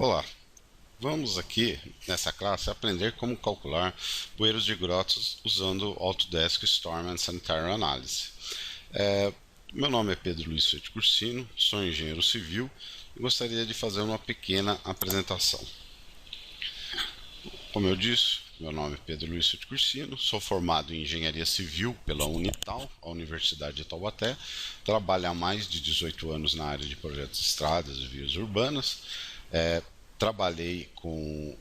Olá, vamos aqui nessa classe aprender como calcular bueiros de grotas usando Autodesk Storm and Sanitary Analysis. É, Meu nome é Pedro Luiz Feit Cursino, sou engenheiro civil e gostaria de fazer uma pequena apresentação. Como eu disse, meu nome é Pedro Luiz Feit Cursino, sou formado em engenharia civil pela Unital, a Universidade de Taubaté, trabalho há mais de 18 anos na área de projetos de estradas e vias urbanas. Trabalhei com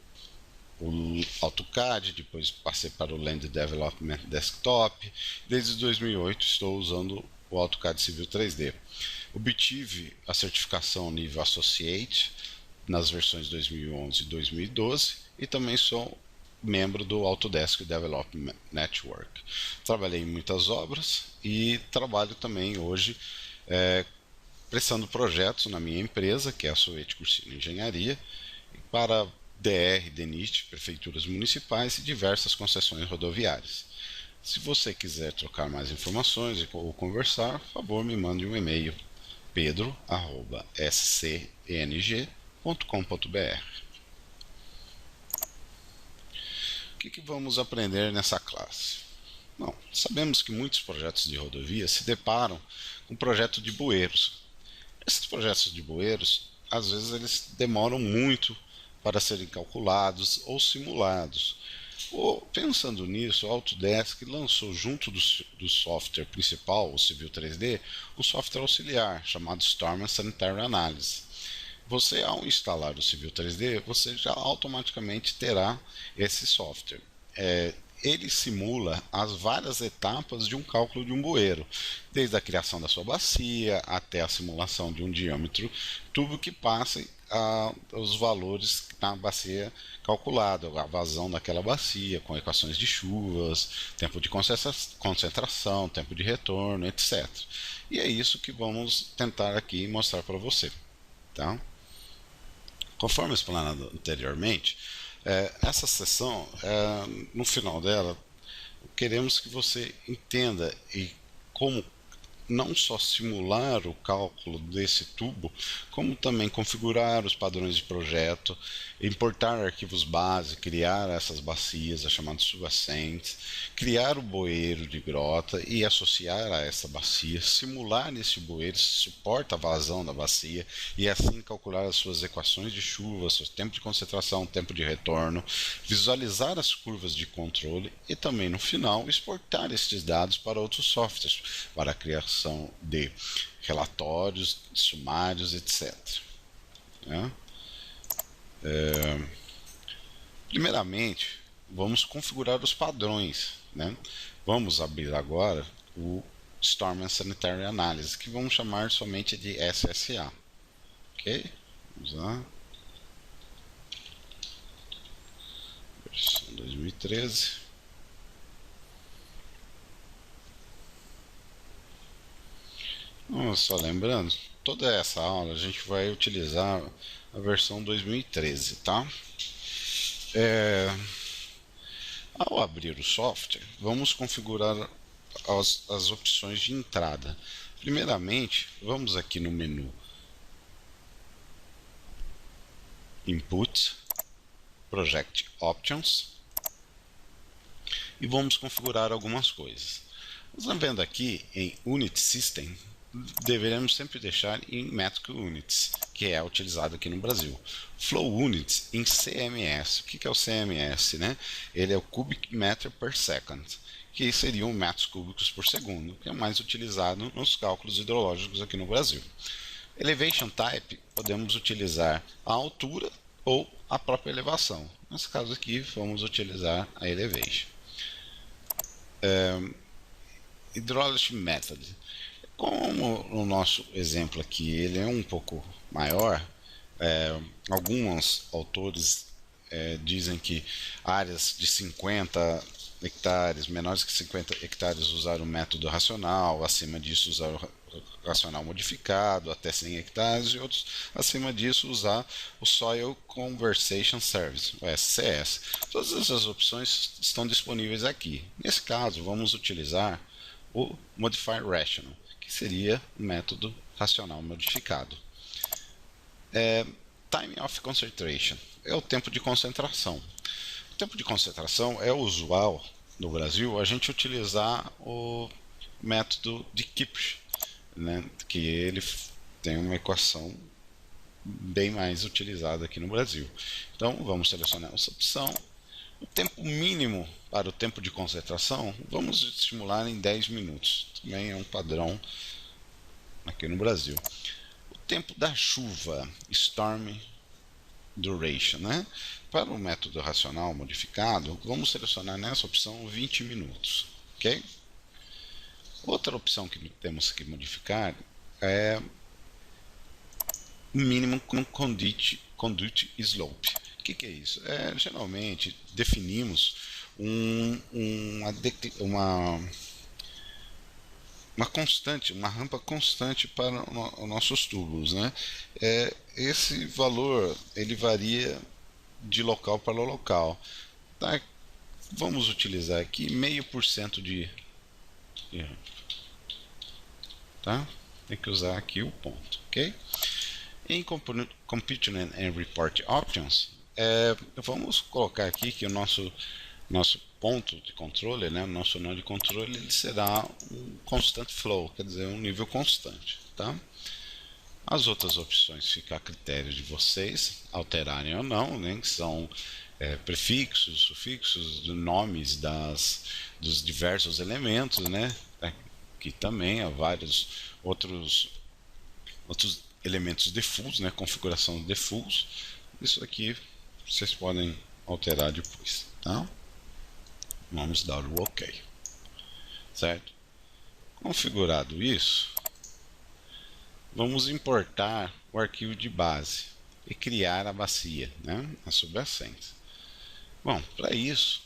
o AutoCAD, depois passei para o Land Development Desktop. Desde 2008 estou usando o AutoCAD Civil 3D. Obtive a certificação nível Associate nas versões 2011 e 2012 e também sou membro do Autodesk Development Network. Trabalhei em muitas obras e trabalho também hoje prestando projetos na minha empresa, que é a Soete Cursino Engenharia, para DR, DENIT, prefeituras municipais e diversas concessões rodoviárias. Se você quiser trocar mais informações ou conversar, por favor, me mande um e-mail pedro@scng.com.br. O que vamos aprender nessa classe? Bom, sabemos que muitos projetos de rodovia se deparam com projeto de bueiros. Esses projetos de bueiros, às vezes, eles demoram muito para serem calculados ou simulados. Pensando nisso, a Autodesk lançou junto do software principal, o Civil 3D, um software auxiliar chamado Storm and Sanitary Analysis. Você, ao instalar o Civil 3D, você já automaticamente terá esse software. Ele simula as várias etapas de um cálculo de um bueiro, desde a criação da sua bacia até a simulação de um diâmetro tubo que passe os valores na bacia calculada, a vazão daquela bacia, com equações de chuvas, tempo de concentração, tempo de retorno, etc. E é isso que vamos tentar aqui mostrar para você. Tá? Conforme explanado anteriormente, essa sessão, no final dela, queremos que você entenda como não só simular o cálculo desse tubo, como também configurar os padrões de projeto, importar arquivos base, criar essas bacias, as chamadas subjacentes, criar o bueiro de grota e associar a essa bacia, simular esse bueiro se suporta a vazão da bacia e assim calcular as suas equações de chuva, seu tempo de concentração, tempo de retorno, visualizar as curvas de controle e também no final exportar estes dados para outros softwares para a criação de relatórios, sumários, etc. Primeiramente, vamos configurar os padrões. Vamos abrir agora o Storm and Sanitary Analysis, que vamos chamar somente de SSA. Ok? Vamos lá. Versão 2013. Só lembrando, toda essa aula a gente vai utilizar a versão 2013, tá? Ao abrir o software, vamos configurar as opções de entrada. Primeiramente, vamos aqui no menu Input, Project Options e vamos configurar algumas coisas. Estamos vendo aqui em Unit System, deveremos sempre deixar em Metric Units, que é utilizado aqui no Brasil. Flow Units em CMS. O que é o CMS? Ele é o Cubic Meter per Second, que seriam metros cúbicos por segundo, que é mais utilizado nos cálculos hidrológicos aqui no Brasil. Elevation Type, podemos utilizar a altura ou a própria elevação. Nesse caso aqui, vamos utilizar a Elevation. Hydrology Method. Como o nosso exemplo aqui ele é um pouco maior, alguns autores dizem que áreas de 50 hectares, menores que 50 hectares, usar o método racional, acima disso usar o racional modificado, até 100 hectares, e outros acima disso usar o Soil Conversation Service, o SCS. Todas essas opções estão disponíveis aqui. Nesse caso, vamos utilizar o Modify Rational, que seria o método racional modificado. Time of concentration é o tempo de concentração. O tempo de concentração é usual no Brasil a gente utilizar o método de Kipch, né? Que ele tem uma equação bem mais utilizada aqui no Brasil. Então vamos selecionar essa opção. O tempo mínimo para o tempo de concentração vamos estimular em 10 minutos. Também é um padrão aqui no Brasil. O tempo da chuva, storm duration, né? Para o método racional modificado, vamos selecionar nessa opção 20 minutos, ok? Outra opção que temos que modificar é o mínimo conduit slope. O que é isso? Geralmente definimos uma constante, uma rampa constante para os nossos tubos, né? Esse valor ele varia de local para local. Tá? Vamos utilizar aqui 0,5% de tá? Tem que usar aqui o ponto, ok? Em Computing and Report Options, vamos colocar aqui que o nosso ponto de controle, né, o nosso nó de controle, ele será um constant flow, quer dizer, um nível constante, tá? As outras opções ficam a critério de vocês alterarem ou não, né, que são prefixos, sufixos, nomes dos diversos elementos, né? Aqui também há vários outros elementos defaults, né? Configuração defaults. Isso aqui vocês podem alterar depois, tá? Vamos dar o OK, certo? Configurado isso, vamos importar o arquivo de base e criar a bacia, né? A subyacente. Bom, para isso,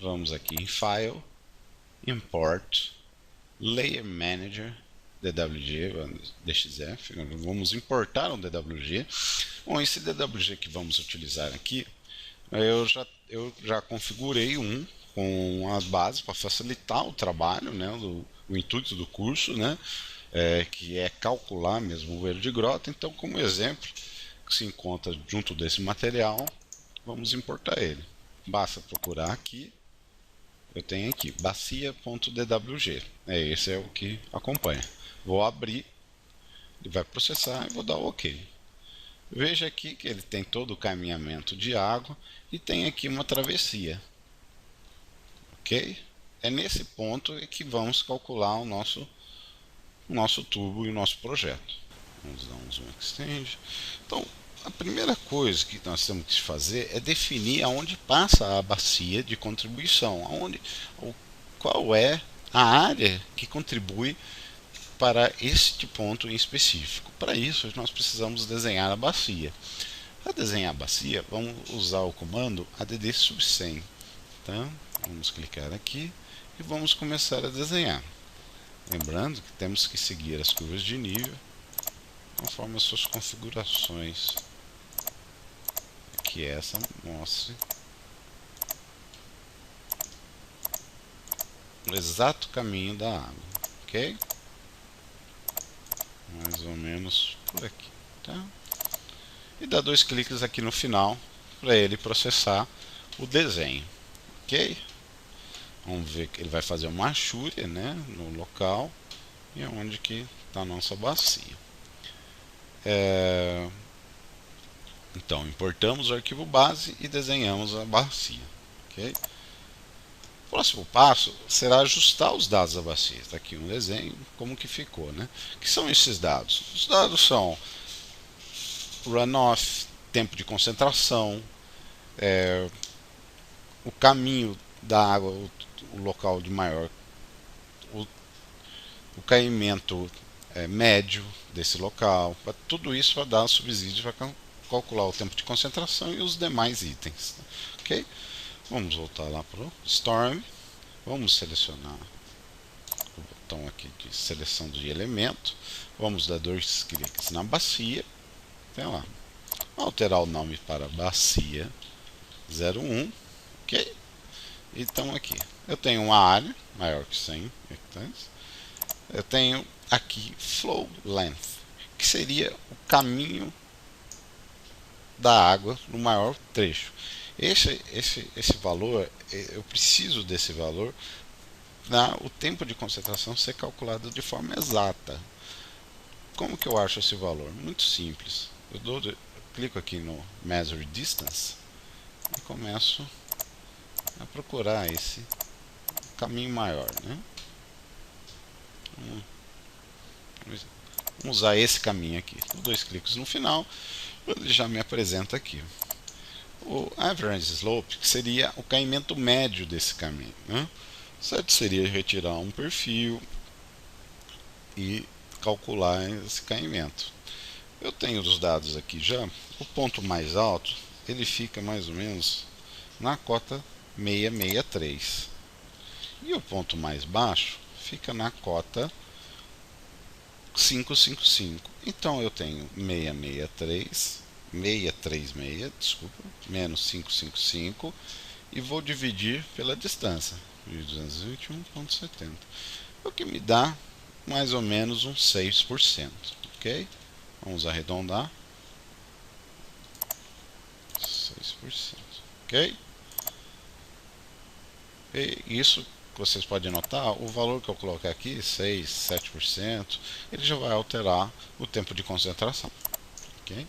vamos aqui em File, Import, Layer Manager, DWG, DXF, vamos importar um DWG. Bom, esse DWG que vamos utilizar aqui, eu já configurei um com a base para facilitar o trabalho, né, o intuito do curso, né, que é calcular mesmo o erro de grota. Então, como exemplo, que se encontra junto desse material, vamos importar ele. Basta procurar aqui. Eu tenho aqui bacia.dwg. Esse é o que acompanha. Vou abrir, ele vai processar e vou dar OK. Veja aqui que ele tem todo o caminhamento de água e tem aqui uma travessia. Ok? É nesse ponto que vamos calcular o nosso tubo e o nosso projeto. Vamos dar um zoom extend. Então, a primeira coisa que nós temos que fazer é definir aonde passa a bacia de contribuição, qual é a área que contribui para este ponto em específico. Para isso, nós precisamos desenhar a bacia. Para desenhar a bacia, vamos usar o comando add sub100. Tá? Vamos clicar aqui e vamos começar a desenhar. Lembrando que temos que seguir as curvas de nível conforme as suas configurações. Que essa mostre o exato caminho da água, ok? Mais ou menos por aqui, tá? E dá 2 cliques aqui no final para ele processar o desenho, ok? Vamos ver que ele vai fazer uma achúria, né, no local e onde que está a nossa bacia. Então, importamos o arquivo base e desenhamos a bacia, ok? O próximo passo será ajustar os dados da bacia. Está aqui um desenho, como que ficou, né? O que são esses dados? Os dados são runoff, tempo de concentração, o caminho da água, o local de maior, o caimento médio desse local. Tudo isso vai dar subsídio para calcular o tempo de concentração e os demais itens. Ok? Vamos voltar lá para o Storm. Vamos selecionar o botão aqui de seleção de elemento. Vamos dar 2 cliques na bacia. Tem lá. Alterar o nome para bacia 01. Ok? Então aqui. Eu tenho uma área maior que 100 hectares. Eu tenho aqui flow length, que seria o caminho da água no maior trecho. Esse valor, eu preciso desse valor para o tempo de concentração ser calculado de forma exata. Como que eu acho esse valor? Muito simples. Eu clico aqui no Measure Distance e começo a procurar esse caminho maior, né? Vamos usar esse caminho aqui. Dois cliques no final, ele já me apresenta aqui o average slope, que seria o caimento médio desse caminho, né? Certo seria retirar um perfil e calcular esse caimento. Eu tenho os dados aqui já. O ponto mais alto ele fica mais ou menos na cota 663 e o ponto mais baixo fica na cota 555. Então eu tenho 636, desculpa, menos 555 e vou dividir pela distância, 221,70, o que me dá mais ou menos uns 6%, ok? Vamos arredondar, 6%, ok? E isso que vocês podem notar, o valor que eu colocar aqui, 6, 7%, ele já vai alterar o tempo de concentração, ok?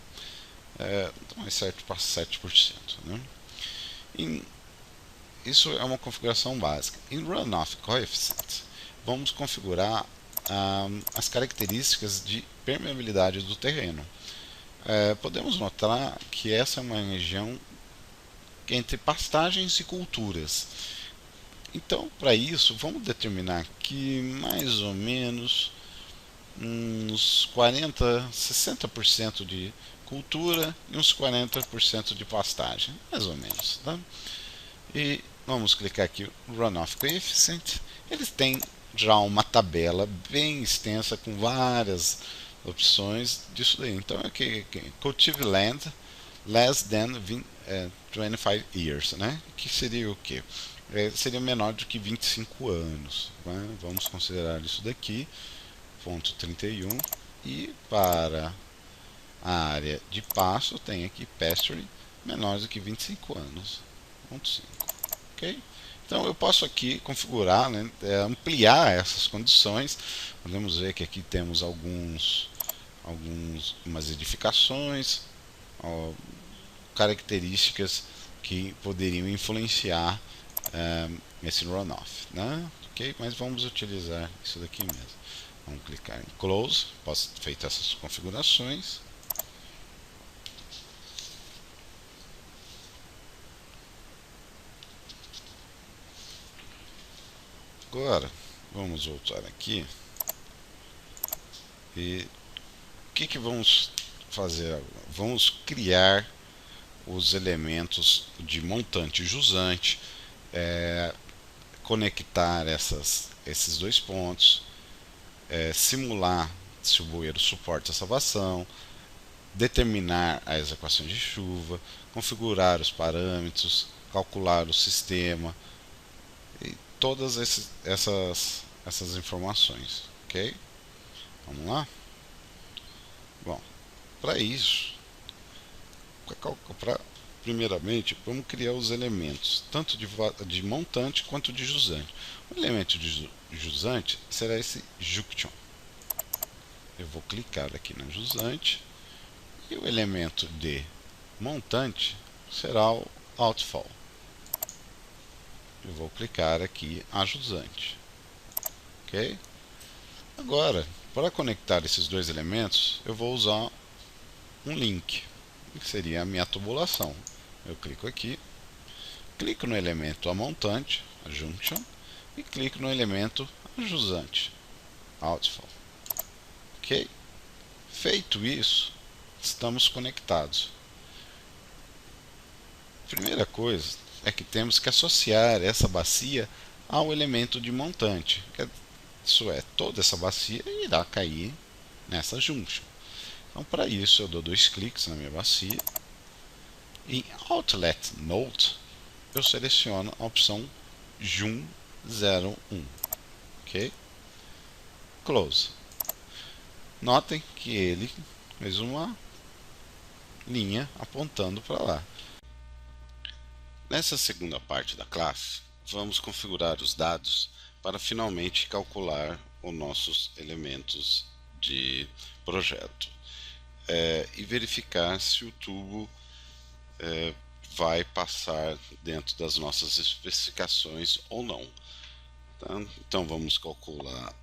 Então é certo para 7%, né? Isso é uma configuração básica. Em Runoff Coefficient, vamos configurar as características de permeabilidade do terreno. Podemos notar que essa é uma região entre pastagens e culturas. Então, para isso, vamos determinar que mais ou menos uns 60% de cultura e uns 40% de pastagem, mais ou menos, tá? E vamos clicar aqui Runoff Coefficient. Eles têm já uma tabela bem extensa com várias opções disso daí. Então aqui, Cultive Land less than 25 years, né? Que seria o que? Seria menor do que 25 anos. Né? Vamos considerar isso daqui, ponto 31. E para a área de pasto, tem aqui pasture menor do que 25 anos, ponto 5. Ok? Então eu posso aqui configurar, né, ampliar essas condições. Podemos ver que aqui temos umas edificações, características que poderiam influenciar esse runoff, né? Ok? Mas vamos utilizar isso daqui mesmo. Vamos clicar em Close, posso feito essas configurações. Agora vamos voltar aqui e o que vamos fazer agora? Vamos criar os elementos de montante e jusante, conectar esses dois pontos, simular se o bueiro suporta essa salvação, determinar as equações de chuva, configurar os parâmetros, calcular o sistema e todas essas informações, ok? Vamos lá? Bom, para isso, primeiramente, vamos criar os elementos, tanto de montante quanto de jusante. O elemento de jusante será esse junction. Eu vou clicar aqui na jusante. E o elemento de montante será o outfall. Eu vou clicar aqui a jusante. Ok? Agora, para conectar esses dois elementos, eu vou usar um link, que seria a minha tubulação. Eu clico aqui, clico no elemento a montante, a junction, e clico no elemento a jusante, outfall. Ok? Feito isso, estamos conectados. Primeira coisa é que temos que associar essa bacia ao elemento de montante. Isso é, toda essa bacia irá cair nessa junction. Então, para isso, eu dou dois cliques na minha bacia. Em Outlet Node, eu seleciono a opção Jun 01. Ok? Close. Notem que ele fez uma linha apontando para lá. Nessa segunda parte da classe, vamos configurar os dados para finalmente calcular os nossos elementos de projeto e verificar se o tubo vai passar dentro das nossas especificações ou não. Tá? Então vamos calcular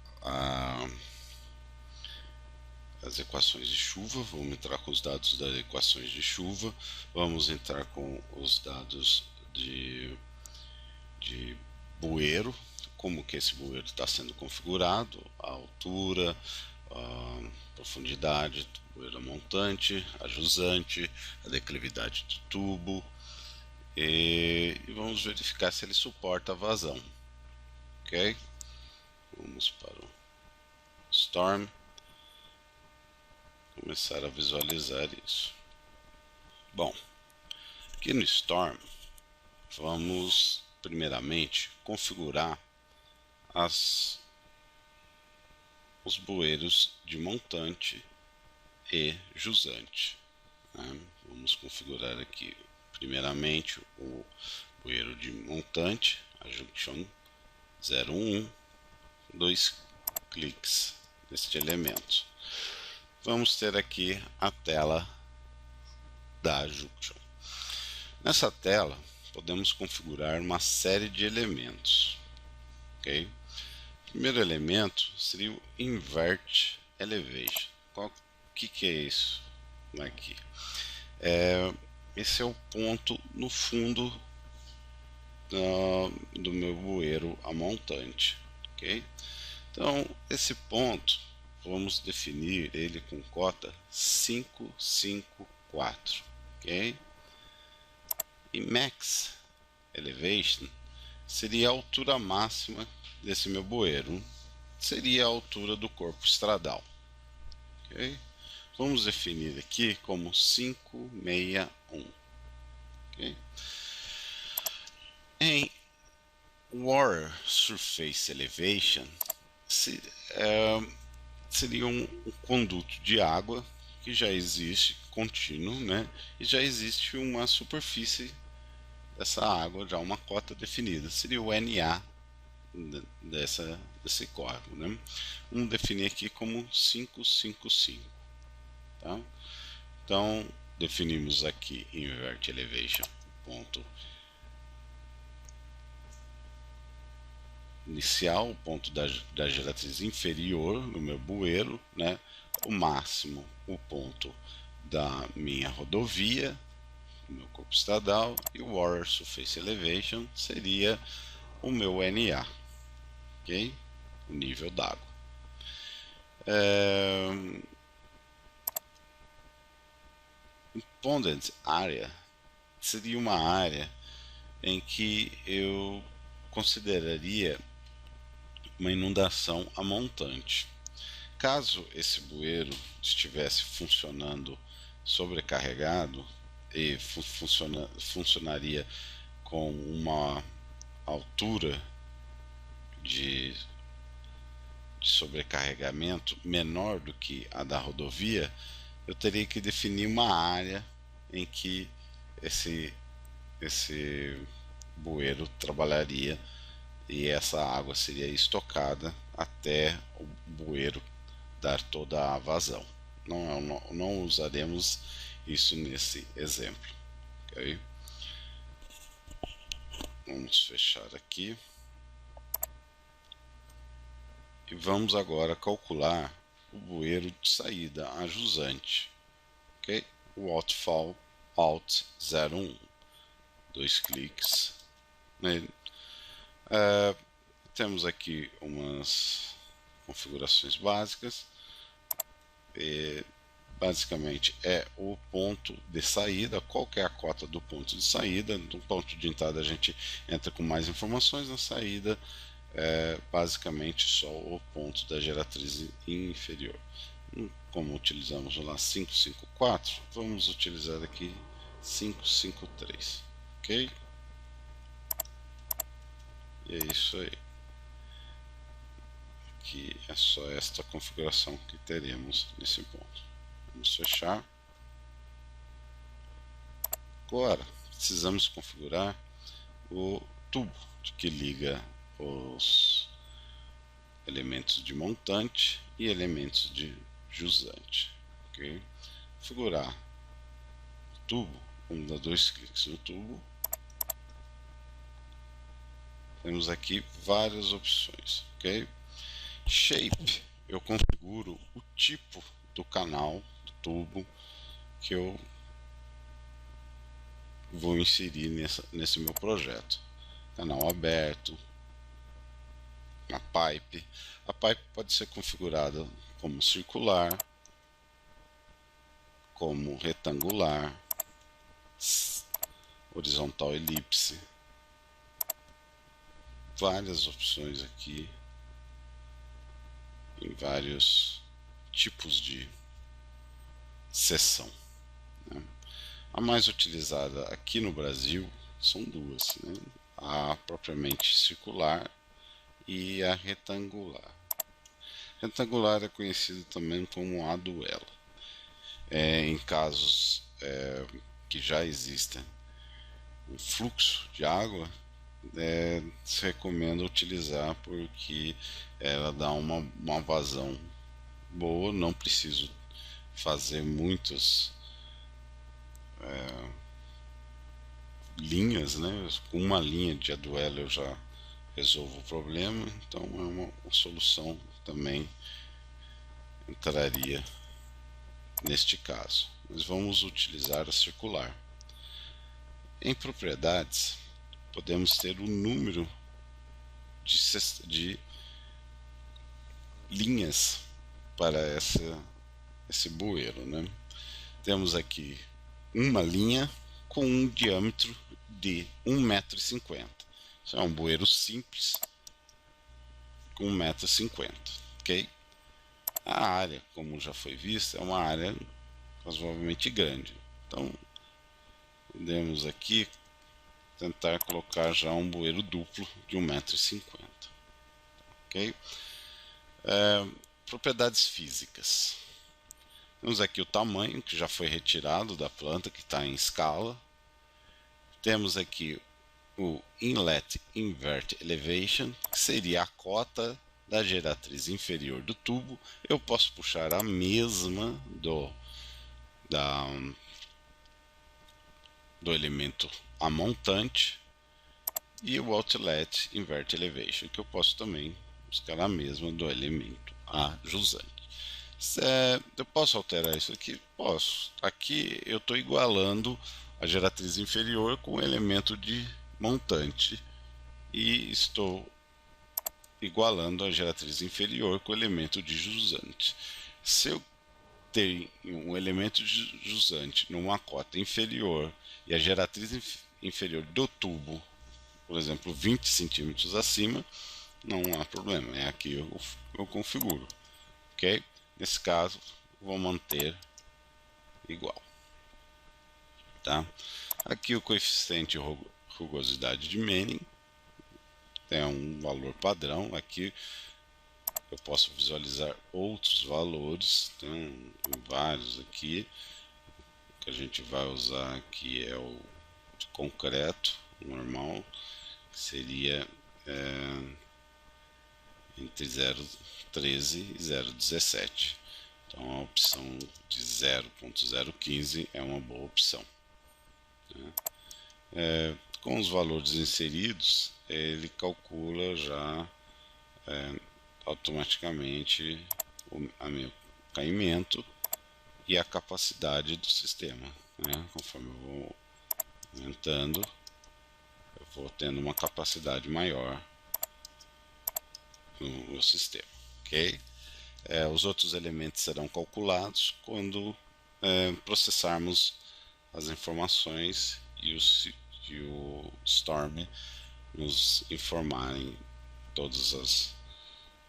as equações de chuva, vamos entrar com os dados das equações de chuva, vamos entrar com os dados de bueiro, como que esse bueiro está sendo configurado, a altura, a profundidade do bueiro montante, a jusante, a declividade do tubo, e vamos verificar se ele suporta a vazão. Ok? Vamos para o Storm, começar a visualizar isso. Bom, aqui no Storm vamos primeiramente configurar os bueiros de montante e jusante. Né? Vamos configurar aqui primeiramente o bueiro de montante, a junction 01, 2 cliques neste elemento. Vamos ter aqui a tela da junction. Nessa tela podemos configurar uma série de elementos. Ok? O primeiro elemento seria o Invert Elevation. O que é isso aqui? Esse é o ponto no fundo do meu bueiro a montante. Ok? Então, esse ponto, vamos definir ele com cota 554. Ok? E Max Elevation seria a altura máxima desse meu bueiro, seria a altura do corpo estradal. Okay? Vamos definir aqui como 561. Okay? Em Water Surface Elevation seria um conduto de água que já existe contínuo, né? E já existe uma superfície dessa água, já uma cota definida, seria o NA desse córrego, né? Vamos definir aqui como 555. Tá? Então definimos aqui Invert Elevation, ponto inicial, o ponto da geratriz inferior no meu bueiro, né? O máximo, o ponto da minha rodovia, o meu corpo estradal, e o Water Surface Elevation seria o meu NA, ok? O nível d'água. Ponded Area seria uma área em que eu consideraria uma inundação a montante. Caso esse bueiro estivesse funcionando sobrecarregado e funcionaria com uma altura de sobrecarregamento menor do que a da rodovia, eu teria que definir uma área em que esse bueiro trabalharia e essa água seria estocada até o bueiro dar toda a vazão. Não usaremos isso nesse exemplo. Okay? Vamos fechar aqui. E vamos agora calcular o bueiro de saída a jusante. Okay? O Outfall Alt 01. 2 cliques nele. Temos aqui umas configurações básicas. Basicamente é o ponto de saída, qual que é a cota do ponto de saída. No ponto de entrada a gente entra com mais informações, na saída basicamente só o ponto da geratriz inferior. Como utilizamos lá 554, vamos utilizar aqui 553, ok? E é isso aí. Aqui é só esta configuração que teremos nesse ponto. Vamos fechar. Agora precisamos configurar o tubo que liga os elementos de montante e elementos de jusante. Okay? Configurar o tubo, vamos dar dois cliques no tubo. Temos aqui várias opções. Okay? Shape, eu configuro o tipo do canal do tubo que eu vou inserir nesse meu projeto. Canal aberto, a pipe. A pipe pode ser configurada como circular, como retangular, horizontal elipse. Várias opções aqui em vários tipos de seção. Né? A mais utilizada aqui no Brasil são duas, né? A propriamente circular e a retangular. Retangular é conhecido também como a duela. Em casos que já existem um fluxo de água, se recomenda utilizar porque ela dá uma vazão boa, não preciso fazer muitas linhas, né? Com uma linha de aduelo eu já resolvo o problema, então é uma solução também entraria neste caso. Mas vamos utilizar a circular. Em propriedades, podemos ter o número de linhas para esse bueiro, né? Temos aqui uma linha com um diâmetro de 1,50 m. Isso é um bueiro simples com 1,50 m, ok? A área, como já foi vista, é uma área razoavelmente grande. Então, podemos aqui tentar colocar já um bueiro duplo de 1,50 m, ok? Propriedades físicas. Temos aqui o tamanho, que já foi retirado da planta, que está em escala. Temos aqui o Inlet Invert Elevation, que seria a cota da geratriz inferior do tubo. Eu posso puxar a mesma do elemento a montante, e o Outlet Invert Elevation, que eu posso também buscar a mesma do elemento a jusante. Eu posso alterar isso aqui? Posso. Aqui eu estou igualando a geratriz inferior com o elemento de montante e estou igualando a geratriz inferior com o elemento de jusante. Se eu tenho um elemento de jusante numa cota inferior e a geratriz inferior do tubo, por exemplo, 20 centímetros acima, não há problema. É aqui eu configuro, ok? Nesse caso, vou manter igual, tá? Aqui o coeficiente rugosidade de Manning tem um valor padrão. Aqui eu posso visualizar outros valores, tem vários aqui. O que a gente vai usar aqui é o de concreto normal, que seria entre 0,13 e 0,17. Então a opção de 0,015 é uma boa opção, né? Com os valores inseridos, ele calcula já automaticamente o meu caimento e a capacidade do sistema, né? Conforme eu vou aumentando, eu vou tendo uma capacidade maior no sistema, ok? Os outros elementos serão calculados quando processarmos as informações e o Storm nos informarem todas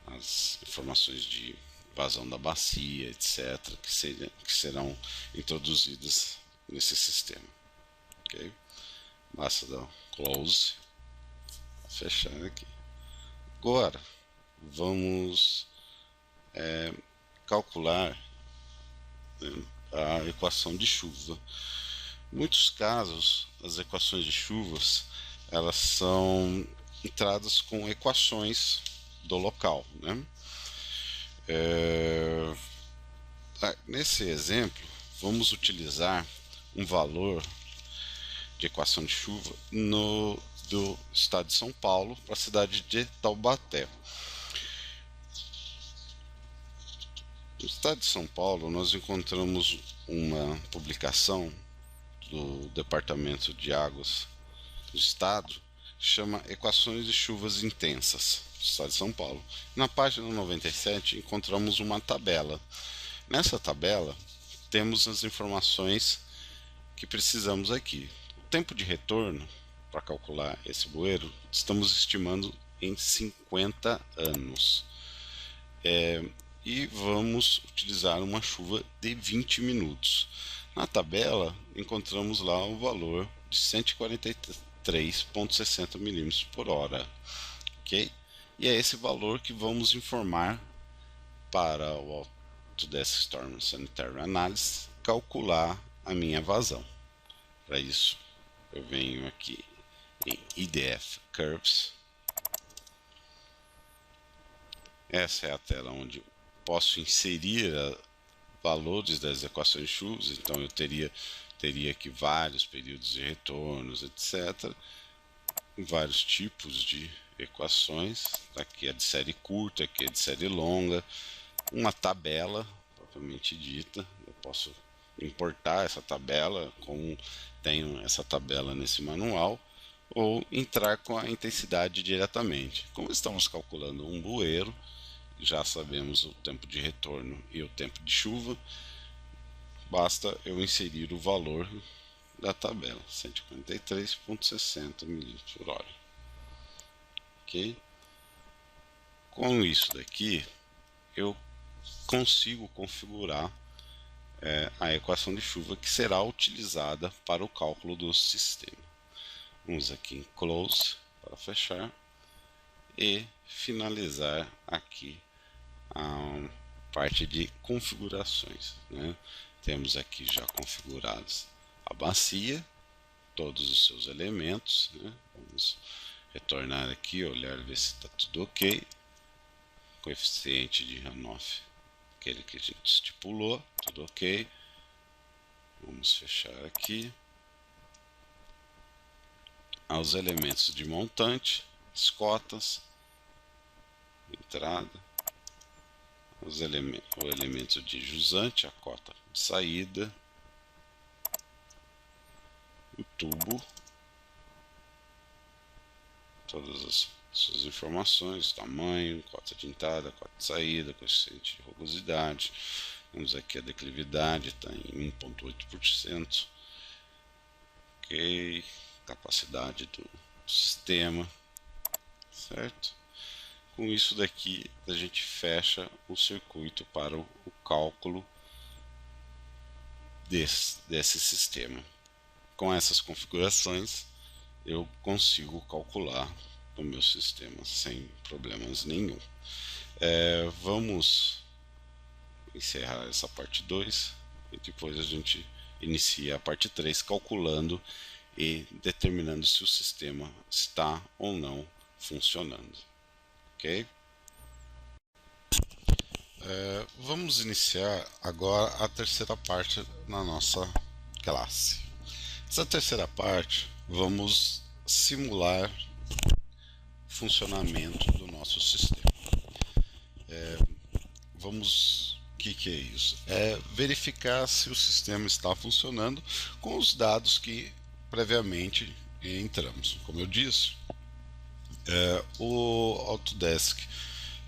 as informações de vazão da bacia, etc., que serão introduzidas nesse sistema, ok? Basta dar close, fechar aqui. Agora vamos calcular, né, a equação de chuva. Em muitos casos, as equações de chuvas elas são entradas com equações do local, né? Nesse exemplo, vamos utilizar um valor de equação de chuva do estado de São Paulo para a cidade de Taubaté. No estado de São Paulo, nós encontramos uma publicação do Departamento de Águas do Estado, que chama Equações de Chuvas Intensas do Estado de São Paulo. Na página 97 encontramos uma tabela. Nessa tabela temos as informações que precisamos aqui. O tempo de retorno para calcular esse bueiro estamos estimando em 50 anos. E vamos utilizar uma chuva de 20 minutos. Na tabela encontramos lá o valor de 143,60 milímetros por hora, ok? E é esse valor que vamos informar para o Autodesk Storm Sanitary Analysis calcular a minha vazão. Para isso, eu venho aqui em IDF Curves. Essa é a tela onde posso inserir valores das equações de chuvas, então eu teria aqui vários períodos de retornos, etc. Vários tipos de equações, aqui é de série curta, aqui é de série longa, uma tabela propriamente dita, eu posso importar essa tabela, como tenho essa tabela nesse manual, ou entrar com a intensidade diretamente. Como estamos calculando um bueiro, já sabemos o tempo de retorno e o tempo de chuva, basta eu inserir o valor da tabela, 143,60 milímetros por hora. Ok? Com isso daqui, eu consigo configurar a equação de chuva que será utilizada para o cálculo do sistema. Vamos aqui em Close para fechar e finalizar aqui a parte de configurações, né? Temos aqui já configurados a bacia, todos os seus elementos, né? Vamos retornar aqui, olhar, ver se está tudo ok. Coeficiente de runoff, aquele que a gente estipulou, tudo ok. Vamos fechar aqui. Aos elementos de montante, as cotas, entrada, o elemento de jusante, a cota de saída, o tubo, todas as suas informações, tamanho, cota de entrada, cota de saída, coeficiente de rugosidade. Vamos aqui a declividade, está em 1,8%. Ok, capacidade do sistema, certo? Com isso daqui a gente fecha o circuito para o cálculo desse sistema. Com essas configurações eu consigo calcular o meu sistema sem problemas nenhum. Vamos encerrar essa parte 2 e depois a gente inicia a parte 3 calculando e determinando se o sistema está ou não funcionando. Ok? Vamos iniciar agora a terceira parte na nossa classe. Essa terceira parte, vamos simular o funcionamento do nosso sistema. O que é isso? É verificar se o sistema está funcionando com os dados que previamente entramos. Como eu disse, o Autodesk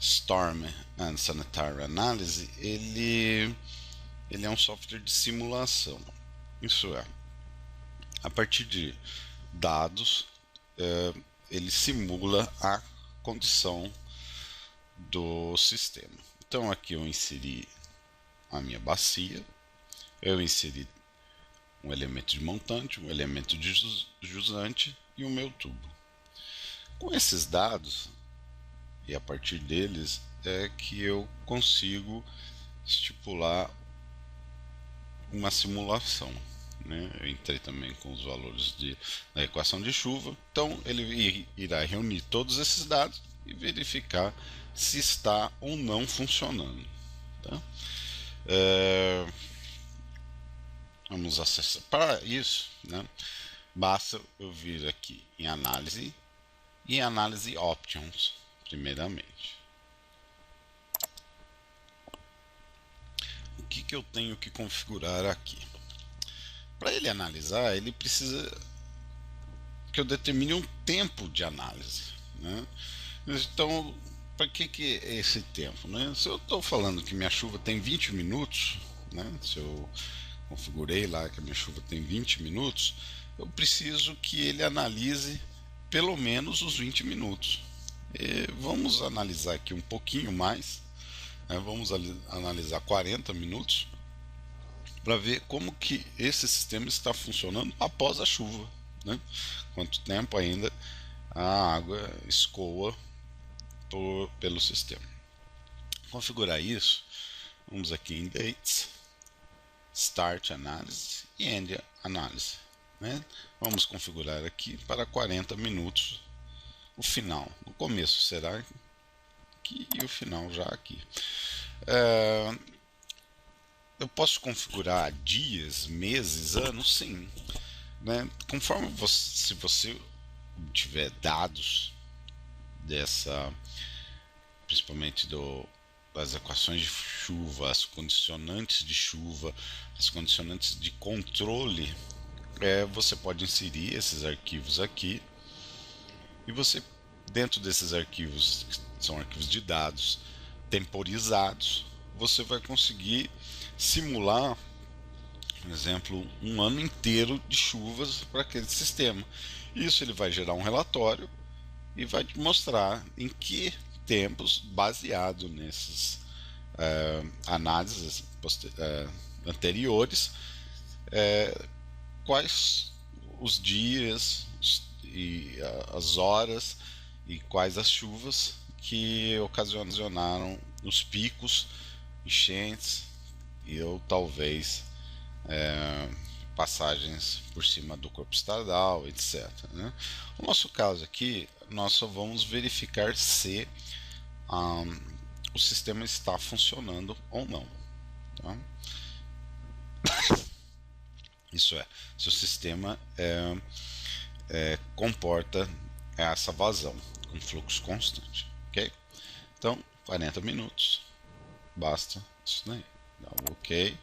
Storm and Sanitary Analysis ele é um software de simulação. Isso é, a partir de dados, ele simula a condição do sistema. Então aqui eu inseri a minha bacia, eu inseri um elemento de montante, um elemento de jusante e o meu tubo. Com esses dados, e a partir deles é que eu consigo estipular uma simulação, né? Eu entrei também com os valores da equação de chuva. Então ele irá reunir todos esses dados e verificar se está ou não funcionando. Tá? Vamos acessar. Para isso, né, basta eu vir aqui em análise e em análise options, primeiramente. O que eu tenho que configurar aqui? Para ele analisar, ele precisa que eu determine um tempo de análise, né? Então, para que é esse tempo, né? Se eu estou falando que minha chuva tem 20 minutos, né? Se eu configurei lá que a minha chuva tem 20 minutos, eu preciso que ele analise pelo menos os 20 minutos. E vamos analisar aqui um pouquinho mais, né? Vamos analisar 40 minutos para ver como que esse sistema está funcionando após a chuva, né? Quanto tempo ainda a água escoa pelo sistema. Configurar isso, vamos aqui em Dates, Start Análise e End Análise, né? Vamos configurar aqui para 40 minutos o final. No começo será aqui e o final já aqui. Eu posso configurar dias, meses, anos? Sim, né? Conforme se você tiver dados dessa, principalmente das equações de chuva, as condicionantes de chuva, as condicionantes de controle, você pode inserir esses arquivos aqui e você, dentro desses arquivos, que são arquivos de dados temporizados, você vai conseguir simular, por exemplo, um ano inteiro de chuvas para aquele sistema. Isso ele vai gerar um relatório e vai te mostrar em que tempos, baseado nesses análises anteriores, quais os dias e as horas e quais as chuvas que ocasionaram os picos, enchentes e ou talvez passagens por cima do corpo estadal, etc, né? No nosso caso aqui, nós só vamos verificar se o sistema está funcionando ou não. Tá? Isso é, se o sistema comporta essa vazão com fluxo constante, ok? Então, 40 minutos, basta isso daí. Dá um ok.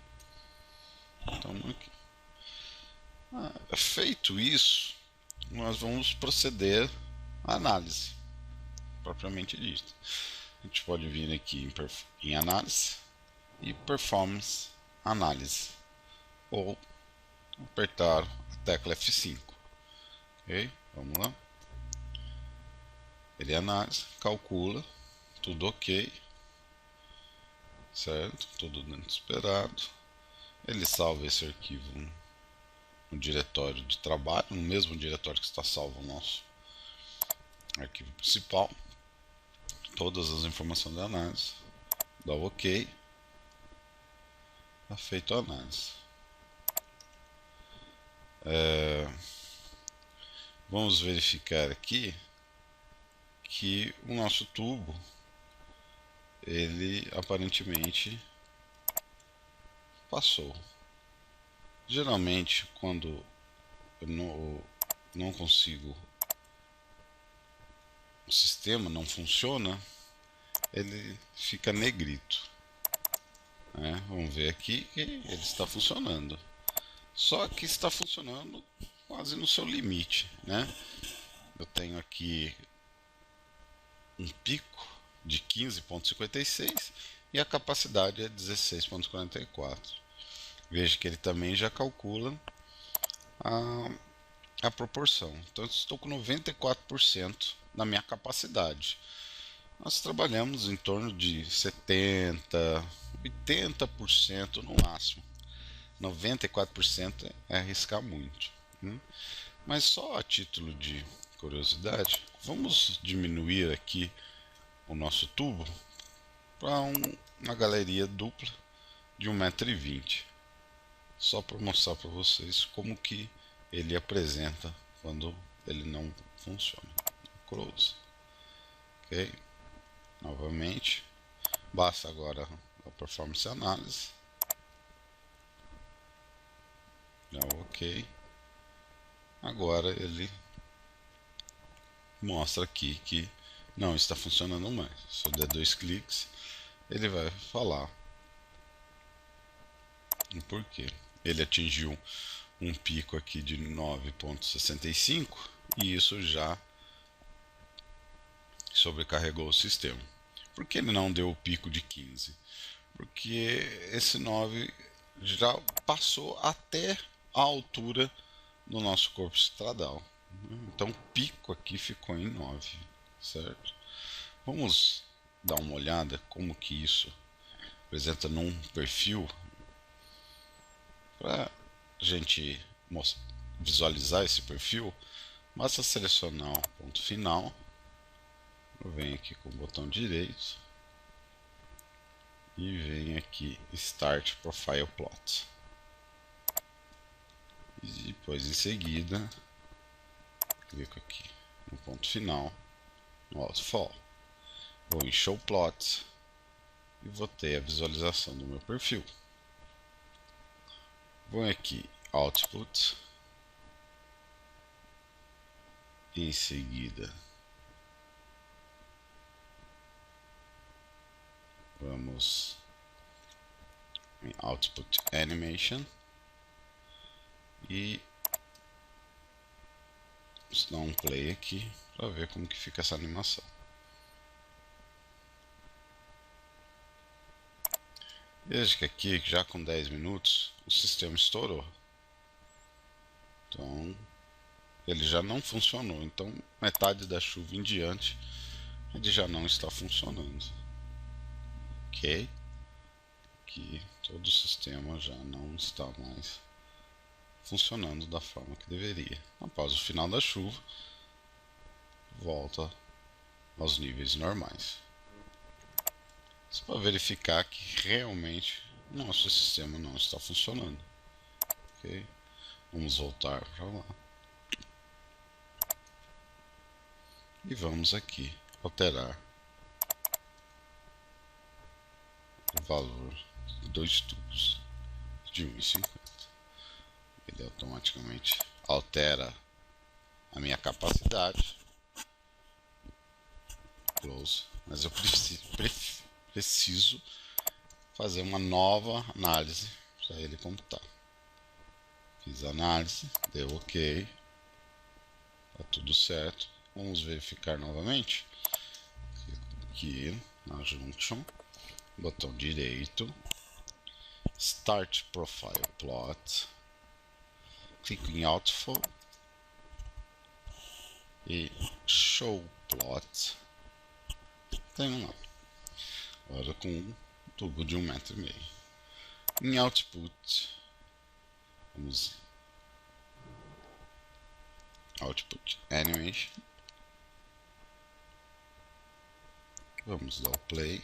Então, aqui. Feito isso, nós vamos proceder à análise propriamente dita. A gente pode vir aqui em análise e performance análise, ou apertar a tecla F5. Ok? Vamos lá. Ele analisa, calcula, tudo ok, certo? Tudo dentro esperado. Ele salva esse arquivo no diretório de trabalho, no mesmo diretório que está salvo o nosso arquivo principal. Todas as informações da análise. Dá o ok. Está feito a análise. Vamos verificar aqui que o nosso tubo, ele aparentemente passou. Geralmente, quando eu não consigo, o sistema não funciona, ele fica negrito, né? Vamos ver aqui que ele está funcionando, só que está funcionando quase no seu limite, né? Eu tenho aqui um pico de 15,56 e a capacidade é 16,44. Veja que ele também já calcula a proporção. Então eu estou com 94% na minha capacidade. Nós trabalhamos em torno de 70, 80% no máximo. 94% é arriscar muito, né? Mas só a título de curiosidade, vamos diminuir aqui o nosso tubo para uma galeria dupla de 1,20 m. só para mostrar para vocês como que ele apresenta quando ele não funciona. Close. Ok, novamente, basta agora a performance análise. Já ok. Agora ele mostra aqui que não está funcionando mais. Se eu der 2 cliques, ele vai falar o porquê. Ele atingiu um pico aqui de 9,65 e isso já sobrecarregou o sistema. Por que ele não deu o pico de 15? Porque esse 9 já passou até a altura do nosso corpo estradal. Então o pico aqui ficou em 9, certo? Vamos dar uma olhada como que isso apresenta num perfil para a gente visualizar esse perfil. Basta selecionar o ponto final. Eu venho aqui com o botão direito e venho aqui Start Profile Plot. E depois em seguida clico aqui no ponto final, no Waterfall. Vou em Show Plot e vou ter a visualização do meu perfil. Vou aqui Output e em seguida vamos em Output Animation e vamos dar um play aqui para ver como que fica essa animação. Veja que aqui, já com 10 minutos, o sistema estourou. Então, ele já não funcionou. Então, metade da chuva em diante, ele já não está funcionando. Ok? Aqui, todo o sistema já não está mais funcionando da forma que deveria. Após o final da chuva, volta aos níveis normais. Para verificar que realmente o nosso sistema não está funcionando. Ok? Vamos voltar para lá. E vamos aqui alterar o valor de 2 tubos de 1,50. Ele automaticamente altera a minha capacidade. Close. Mas eu preciso fazer uma nova análise para ele computar. Fiz a análise, deu ok, tá tudo certo. Vamos verificar novamente. Aqui na Junction, botão direito, Start Profile Plot, clico em Outfall e Show Plot. Tem lá. Agora com um tubo de 1,5 m. Em Output, vamos Output Animation. Vamos dar o play.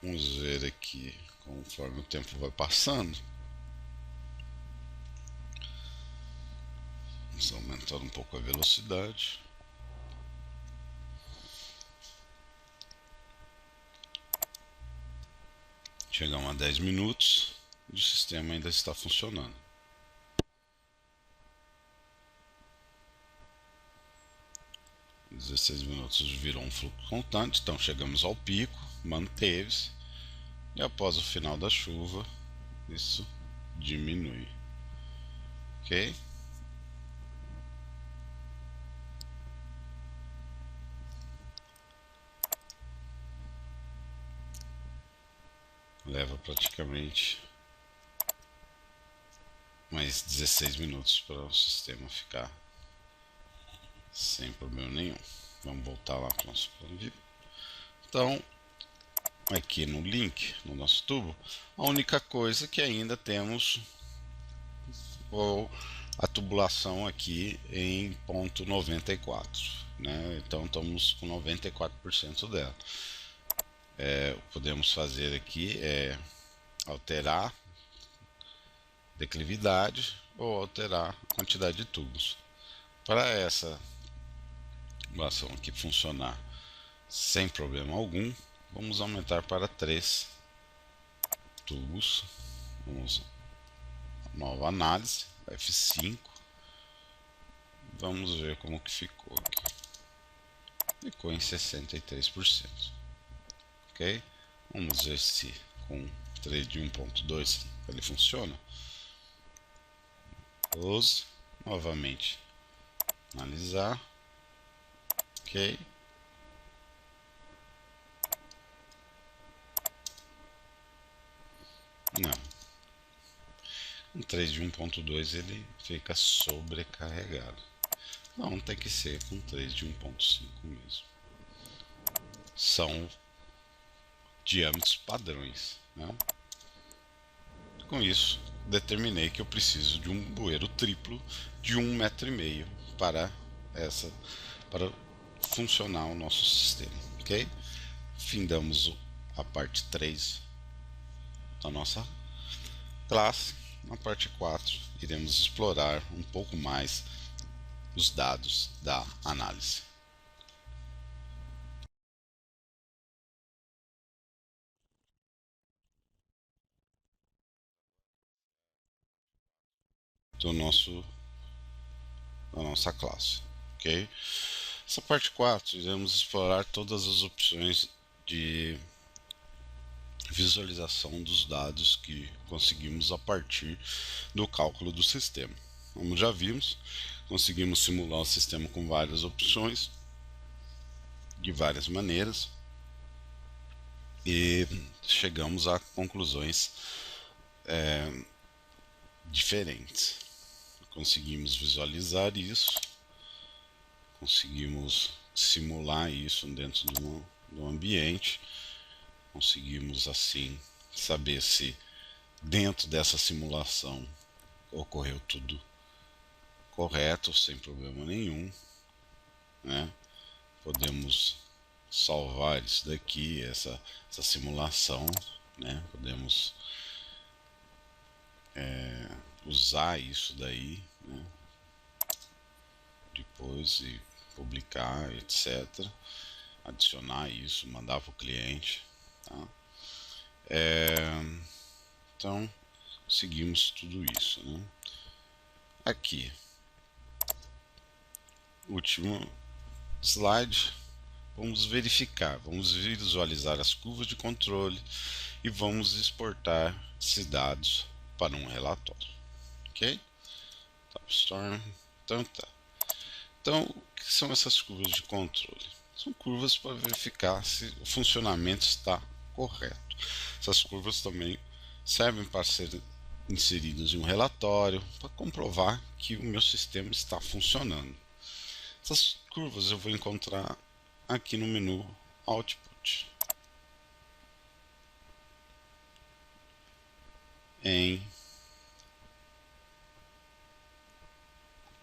Vamos ver aqui conforme o tempo vai passando. Vamos aumentar um pouco a velocidade. Chegamos a 10 minutos e o sistema ainda está funcionando. Em 16 minutos virou um fluxo constante, então chegamos ao pico, manteve-se e após o final da chuva isso diminui. Ok? Leva praticamente mais 16 minutos para o sistema ficar sem problema nenhum. Vamos voltar lá para o nosso plano de... Então, aqui no link, no nosso tubo, a única coisa que ainda temos a tubulação aqui em ponto 94, né? Então estamos com 94% dela. Podemos fazer aqui alterar declividade ou alterar a quantidade de tubos. Para essa equação aqui funcionar sem problema algum, vamos aumentar para 3 tubos. Vamos a nova análise, F5. Vamos ver como que ficou aqui. Ficou em 63%. Ok? Vamos ver se com 3 de 1.2 ele funciona. Close. Novamente analisar. Ok. Não. Com 3 de 1.2 ele fica sobrecarregado. Não, tem que ser com 3 de 1.5 mesmo. São diâmetros padrões, né? Com isso, determinei que eu preciso de um bueiro triplo de 1,5 m para funcionar o nosso sistema, ok? Findamos a parte 3 da nossa classe. Na parte 4, iremos explorar um pouco mais os dados da análise. Da nossa classe, ok? Essa parte 4, iremos explorar todas as opções de visualização dos dados que conseguimos a partir do cálculo do sistema. Como já vimos, conseguimos simular o sistema com várias opções, de várias maneiras, e chegamos a conclusões diferentes. Conseguimos visualizar isso, conseguimos simular isso dentro do ambiente, conseguimos assim saber se dentro dessa simulação ocorreu tudo correto, sem problema nenhum, né? Podemos salvar isso daqui, essa simulação, né? Podemos usar isso daí, né? Depois e publicar, etc. Adicionar isso, mandar para o cliente, tá? Então, seguimos tudo isso, né? Aqui, último slide, vamos verificar, vamos visualizar as curvas de controle e vamos exportar esses dados para um relatório, ok? Storm. Então tá. Então, o que são essas curvas de controle? São curvas para verificar se o funcionamento está correto. Essas curvas também servem para ser inseridas em um relatório para comprovar que o meu sistema está funcionando. Essas curvas eu vou encontrar aqui no menu Output, em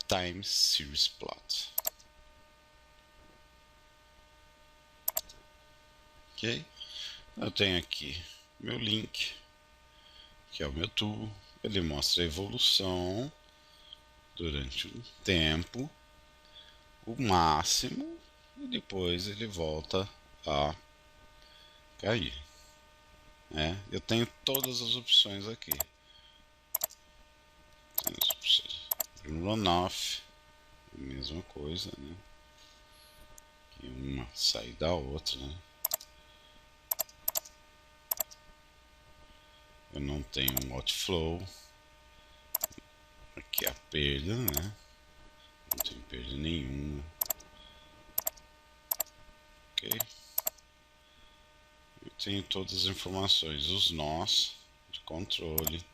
Time Series Plot. Ok? Eu tenho aqui meu link, que é o meu tool. Ele mostra a evolução durante o tempo, o máximo, e depois ele volta a cair, né? Eu tenho todas as opções aqui. Runoff, a mesma coisa, né? Que uma sai da outra, né? Eu não tenho um outflow. Aqui a perda, né? Não tem perda nenhuma. Ok? Eu tenho todas as informações, os nós de controle,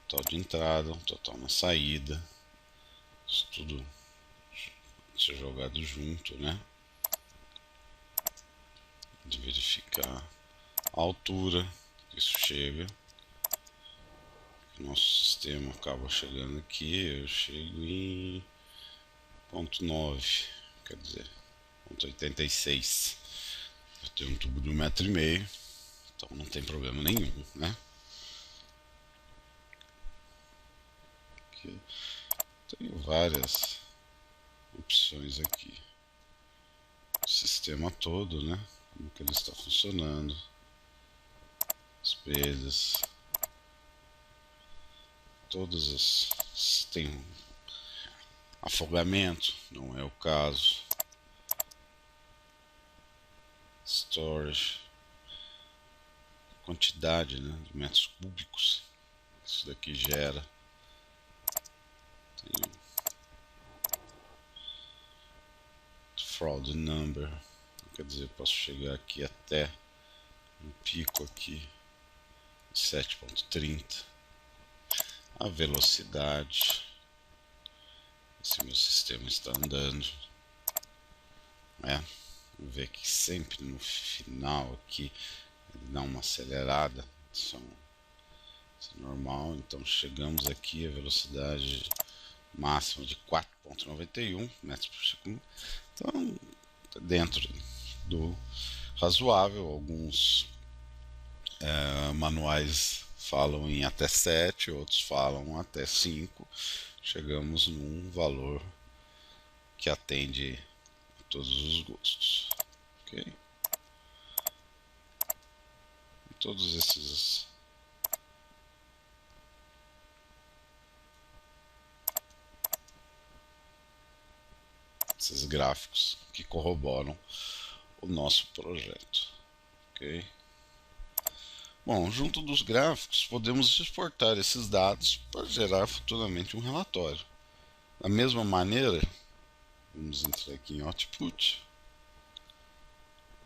total de entrada, total na saída, isso tudo ser jogado junto, né? De verificar a altura que isso chega. Nosso sistema acaba chegando aqui, eu chego em 0,9, quer dizer, 0,86. Eu tenho um tubo de 1,5 m, então não tem problema nenhum, né? Aqui, tenho várias opções aqui. O sistema todo, né? Como que ele está funcionando. Espelhos. Todas as... tem afogamento, não é o caso. Storage. Quantidade, né, de metros cúbicos isso daqui gera. Tem fraud number, quer dizer, posso chegar aqui até um pico aqui 7,30. A velocidade, se meu sistema está andando, vamos ver que sempre no final aqui ele dá uma acelerada, isso é normal. Então chegamos aqui a velocidade máxima de 4,91 metros por segundo. Então, dentro do razoável. Alguns manuais falam em até 7, outros falam até 5. Chegamos num valor que atende a todos os gostos. Ok? Todos esses gráficos que corroboram o nosso projeto. Ok? Bom, junto dos gráficos, podemos exportar esses dados para gerar futuramente um relatório. Da mesma maneira, vamos entrar aqui em Output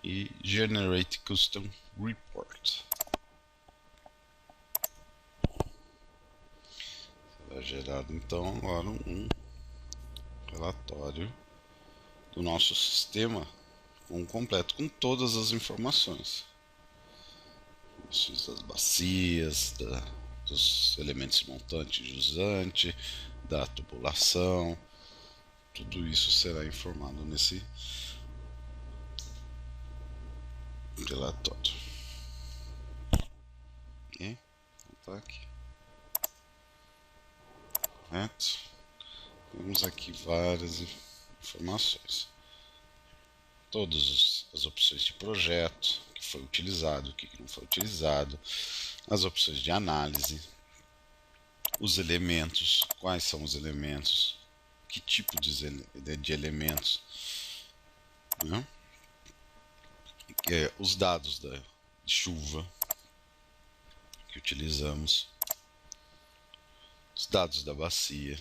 e Generate Custom Report. Será gerado então agora um relatório do nosso sistema completo, com todas as informações. Das bacias, dos elementos montantes e jusante, da tubulação, tudo isso será informado nesse relatório. E tá aqui. Correto? Temos aqui várias informações. Todas as opções de projeto, o que foi utilizado, o que não foi utilizado, as opções de análise, os elementos, quais são os elementos, que tipo de elementos, né? Os dados de chuva que utilizamos, os dados da bacia,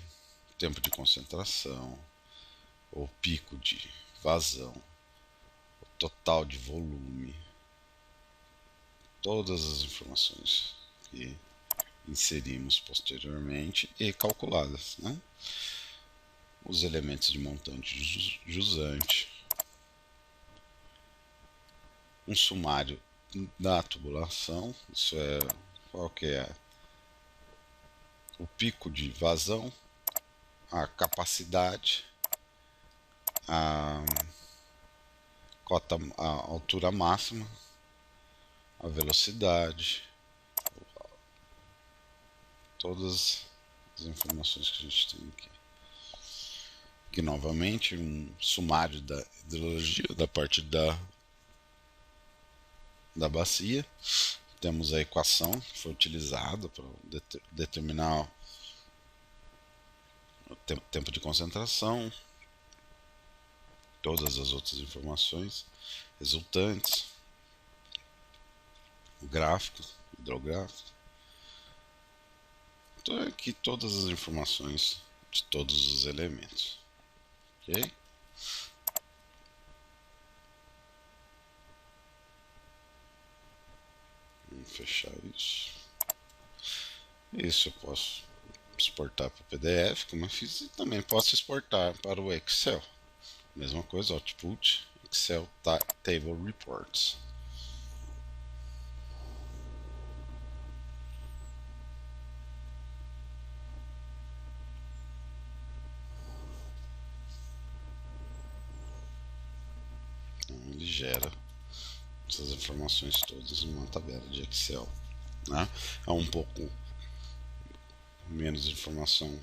tempo de concentração, o pico de vazão, o total de volume, todas as informações que inserimos posteriormente e calculadas, né? Os elementos de montante jusante, um sumário da tubulação, isso é qual que é o pico de vazão, a capacidade, a cota, a altura máxima, a velocidade, todas as informações que a gente tem aqui. Aqui novamente um sumário da hidrologia, da parte da bacia. Temos a equação que foi utilizada para determinar o tempo de concentração, todas as outras informações resultantes, o gráfico, hidrográfico. Então aqui todas as informações de todos os elementos. Ok? Vamos fechar isso. Isso eu posso exportar para o PDF, como eu fiz, e também posso exportar para o Excel. Mesma coisa, Output, Excel Table Reports. gera essas informações todas numa tabela de Excel, né? É um pouco menos informação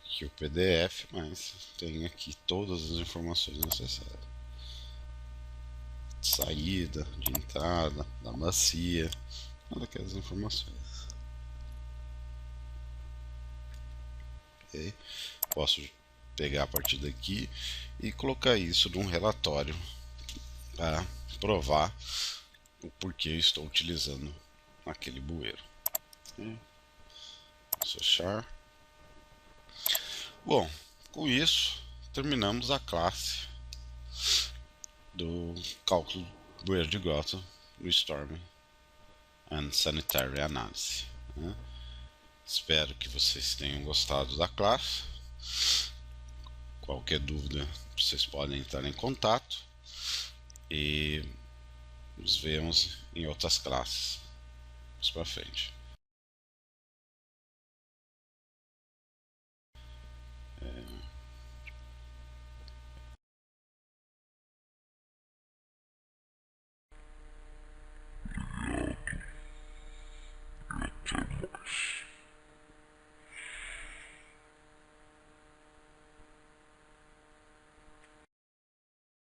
que o PDF, mas tem aqui todas as informações necessárias: de saída, de entrada, da bacia, todas aquelas informações. Okay? Posso pegar a partir daqui e colocar isso num relatório para provar o porquê eu estou utilizando aquele bueiro. Fechar. Bom, com isso terminamos a classe do cálculo bueiro de grota do Storm and Sanitary Analysis, né? Espero que vocês tenham gostado da classe. Qualquer dúvida, vocês podem entrar em contato e nos vemos em outras classes mais para frente.